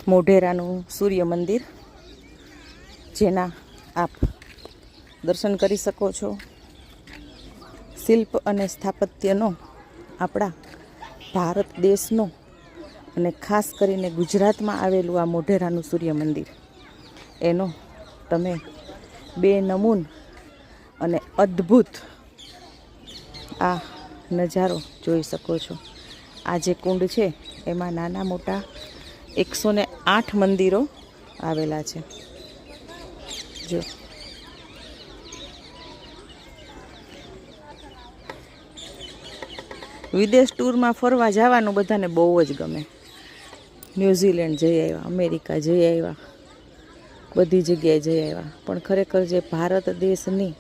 મોઢેરાનું સૂર્ય મંદિર, જેના આપ દર્શન કરી શકો છો. શિલ્પ અને સ્થાપત્યનો આપણા ભારત દેશનો અને ખાસ કરીને ગુજરાતમાં આવેલું આ મોઢેરાનું સૂર્ય મંદિર, એનો તમે બેનમૂન અને અદ્ભુત આ નજારો જોઈ શકો છો. આ જે કુંડ છે એમાં નાના મોટા 108 મંદિરો આવેલા છે. જો વિદેશ ટૂરમાં ફરવા જવાનું બધાને બહુ જ ગમે. ન્યૂઝીલેન્ડ જઈ આવ્યા, અમેરિકા જઈ આવ્યા, બધી જગ્યાએ જઈ આવ્યા, પણ ખરેખર જે ભારત દેશની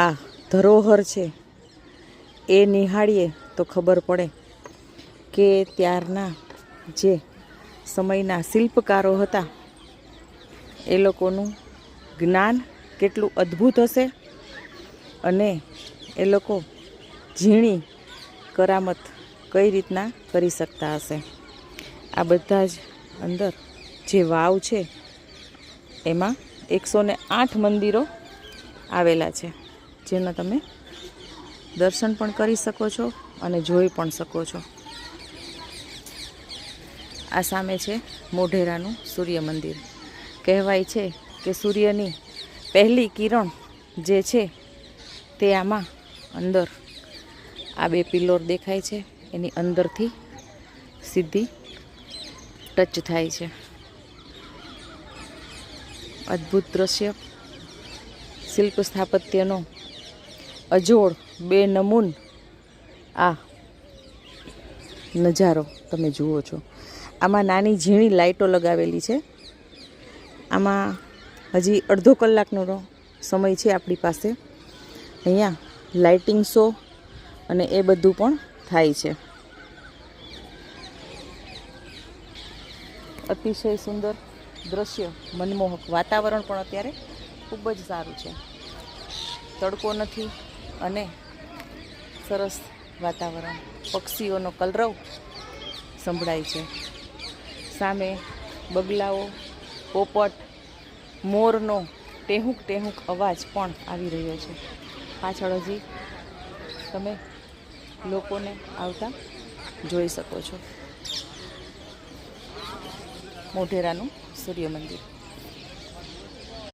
આ ધરોહર છે એ નિહાળીએ તો ખબર પડે કે ત્યારના જે સમયના શિલ્પકારો હતા એ લોકોનું જ્ઞાન કેટલું અદ્ભુત હશે અને એ લોકો ઝીણી કરામત કઈ રીતના કરી શકતા હશે. આ બધા જ અંદર જે વાવ છે એમાં 108 મંદિરો આવેલા છે, જેના તમે દર્શન પણ કરી શકો છો અને જોઈ પણ શકો છો. આ સામે છે મોઢેરાનું સૂર્ય મંદિર. કહેવાય છે કે સૂર્યની પહેલી કિરણ જે છે તે આમાં અંદર આ 2 પિલ્લર દેખાય છે એની અંદરથી સીધી ટચ થાય છે. અદ્ભુત દ્રશ્ય, શિલ્પ સ્થાપત્યનો અજોડ બેનમૂન આ નજારો તમે જુઓ છો. આમાં નાની ઝીણી લાઇટો લગાવેલી છે. આમાં હજી અડધો કલાકનો સમય છે આપણી પાસે. અહીંયા લાઇટિંગ શો અને એ બધું પણ થાય છે. અતિશય સુંદર દ્રશ્ય, મનમોહક વાતાવરણ પણ અત્યારે ખૂબ જ સારું છે. તડકો નથી અને સરસ વાતાવરણ, પક્ષીઓનો કલરવ સંભળાય છે. સામે બગલાઓ, પોપટ, મોરનો ટેહુક ટેહુક અવાજ પણ આવી રહ્યો છે. પાછળ હજી તમે લોકોને આવતા જોઈ શકો છો. મોઢેરાનું સૂર્ય મંદિર.